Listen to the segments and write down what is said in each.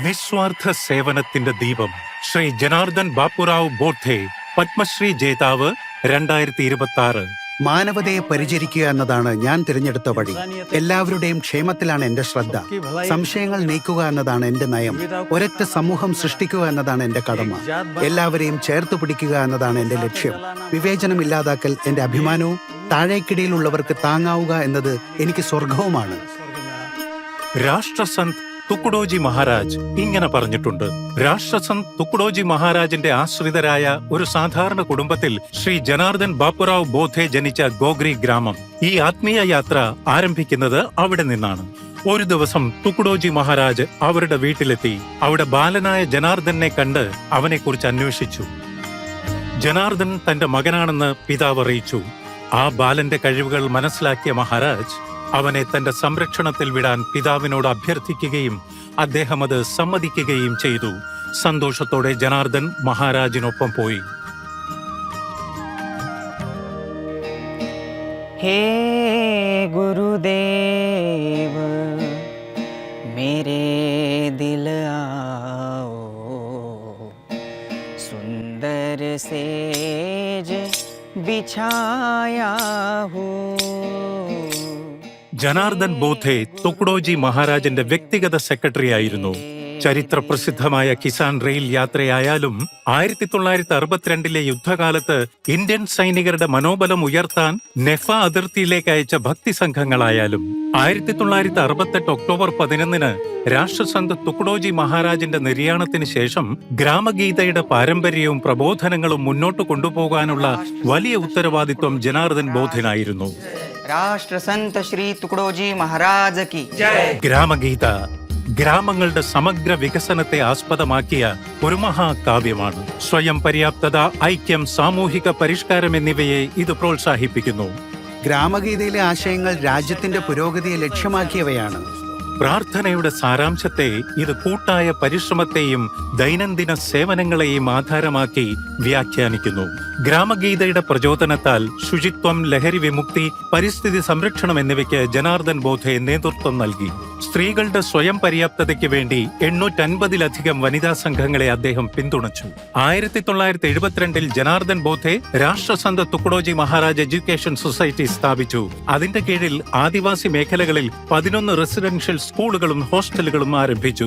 നിസ്വാർത്ഥ സേവനത്തിന്റെ ദീപം ശ്രീ ജനാർദ്ദൻ ബാപ്പുറാവ് ബോധെ പത്മശ്രീ ജേതാവ് 2026. മാനവതയെ പരിചരിക്കുക എന്നതാണ് ഞാൻ തിരഞ്ഞെടുത്ത വഴി. എല്ലാവരുടെയും ക്ഷേമത്തിലാണ് എന്റെ ശ്രദ്ധ. സംശയങ്ങൾ നീക്കുക എന്നതാണ് എന്റെ നയം. ഒരൊറ്റ സമൂഹം സൃഷ്ടിക്കുക എന്നതാണ് എന്റെ കടമ. എല്ലാവരെയും ചേർത്ത് പിടിക്കുക എന്നതാണ് എന്റെ ലക്ഷ്യം. വിവേചനം ഇല്ലാതാക്കൽ എന്റെ അഭിമാനവും താഴേക്കിടയിലുള്ളവർക്ക് താങ്ങാവുക എന്നത് എനിക്ക് സ്വർഗവുമാണ്. രാഷ്ട്രസന്ത് തുക്കുഡോജി മഹാരാജ് ഇങ്ങനെ പറഞ്ഞിട്ടുണ്ട്. രാഷ്ട്രസന്ത് തുക്കുഡോജി മഹാരാജിന്റെ ആശ്രിതരായ ഒരു സാധാരണ കുടുംബത്തിൽ ശ്രീ ജനാർദ്ദൻ ബാപ്പുറാവ് ബോധെ ജനിച്ച ഗോഗ്രി ഗ്രാമം. ഈ ആത്മീയ യാത്ര ആരംഭിക്കുന്നത് അവിടെ നിന്നാണ്. ഒരു ദിവസം തുക്കുഡോജി മഹാരാജ് അവരുടെ വീട്ടിലെത്തി. അവിടെ ബാലനായ ജനാർദ്ദനെ കണ്ട് അവനെക്കുറിച്ച് അന്വേഷിച്ചു. ജനാർദ്ദൻ തന്റെ മകനാണെന്ന് പിതാവ് അറിയിച്ചു. ആ ബാലന്റെ കഴിവുകൾ മനസ്സിലാക്കിയ മഹാരാജ് അവനെ തന്റെ സംരക്ഷണത്തിൽ വിടാൻ പിതാവിനോട് അഭ്യർത്ഥിക്കുകയും അദ്ദേഹം അത് സമ്മതിക്കുകയും ചെയ്തു. സന്തോഷത്തോടെ ജനാർദ്ദൻ മഹാരാജിനൊപ്പം പോയി. ഹേ ഗുരുദേവ് മേരേ ദിൽ ആഓ സുന്ദർ സേജ് ബിഛായാ ഹൂ. ജനാർദ്ദൻ ബോധെ തുക്കുഡോജി മഹാരാജന്റെ വ്യക്തിഗത സെക്രട്ടറി ആയിരുന്നു. ചരിത്ര പ്രസിദ്ധമായ കിസാൻ റെയിൽ യാത്രയായാലും 1962 യുദ്ധകാലത്ത് ഇന്ത്യൻ സൈനികരുടെ മനോബലം ഉയർത്താൻ നെഫ അതിർത്തിയിലേക്ക് അയച്ച ഭക്തി സംഘങ്ങളായാലും 1968 ഒക്ടോബർ 11 രാഷ്ട്രസന്ത് തുക്കുഡോജി മഹാരാജിന്റെ നിര്യാണത്തിന് ശേഷം ഗ്രാമഗീതയുടെ പാരമ്പര്യവും പ്രബോധനങ്ങളും മുന്നോട്ട് കൊണ്ടുപോകാനുള്ള വലിയ ഉത്തരവാദിത്വം ജനാർദ്ദൻ ബോധനായിരുന്നു. രാഷ്ട്രസന്ത് ശ്രീ തുക്കുഡോജി മഹാരാജ് കി ജയ്. ഗ്രാമഗീത ഗ്രാമങ്ങളുടെ സമഗ്ര വികസനത്തെ ആസ്പദമാക്കിയ ഒരു മഹാകാവ്യമാണ്. സ്വയം പര്യാപ്തത, ഐക്യം, സാമൂഹിക പരിഷ്കാരം എന്നിവയെ ഇത് പ്രോത്സാഹിപ്പിക്കുന്നു. ഗ്രാമഗീതയിലെ ആശയങ്ങൾ രാജ്യത്തിന്റെ പുരോഗതിയെ ലക്ഷ്യമാക്കിയവയാണ്. പ്രാർത്ഥനയുടെ സാരാംശത്തെ ഇത് കൂട്ടായ പരിശ്രമത്തെയും ദൈനംദിന സേവനങ്ങളെയും ആധാരമാക്കി വ്യാഖ്യാനിക്കുന്നു. ഗ്രാമഗീതയുടെ പ്രചോദനത്താൽ ശുചിത്വം, ലഹരി വിമുക്തി, പരിസ്ഥിതി സംരക്ഷണം എന്നിവയ്ക്ക് ജനാർദ്ദൻ ബോധെ നേതൃത്വം നൽകി. സ്ത്രീകളുടെ സ്വയം പര്യാപ്തതയ്ക്ക് വേണ്ടി 850-ലധികം വനിതാ സംഘങ്ങളെ അദ്ദേഹം പിന്തുണച്ചു. 1972 ജനാർദ്ദൻ ബോധെ രാഷ്ട്രസന്ത് തുക്കുഡോജി മഹാരാജ് എഡ്യൂക്കേഷൻ സൊസൈറ്റി സ്ഥാപിച്ചു. അതിന്റെ കീഴിൽ ആദിവാസി മേഖലകളിൽ 11 റെസിഡൻഷ്യൽ സ്കൂളുകളും ഹോസ്റ്റലുകളും ആരംഭിച്ചു.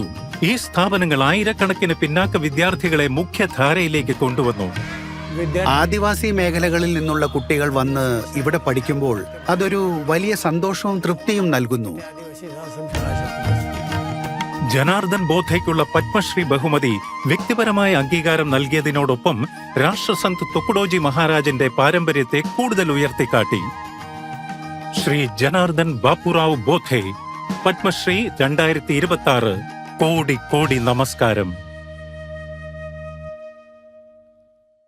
ഈ സ്ഥാപനങ്ങൾ ആയിരക്കണക്കിന് പിന്നാക്ക വിദ്യാർത്ഥികളെ മുഖ്യധാരയിലേക്ക് കൊണ്ടുവന്നു. ആദിവാസി മേഖലകളിൽ നിന്നുള്ള കുട്ടികൾ വന്ന് ഇവിടെ പഠിക്കുമ്പോൾ അതൊരു വലിയ സന്തോഷവും തൃപ്തിയും നൽകുന്നു. ജനാർദ്ദൻ ബോധയ്ക്കുള്ള പത്മശ്രീ ബഹുമതി വ്യക്തിപരമായ അംഗീകാരം നൽകിയതിനോടൊപ്പം രാഷ്ട്രസന്ത് തുക്കുഡോജി മഹാരാജിന്റെ പാരമ്പര്യത്തെ കൂടുതൽ ഉയർത്തിക്കാട്ടി. ശ്രീ ജനാർദ്ദൻ ബാപ്പുറാവ് ബോധെ പത്മശ്രീ 2026. കോടി കോടി നമസ്കാരം.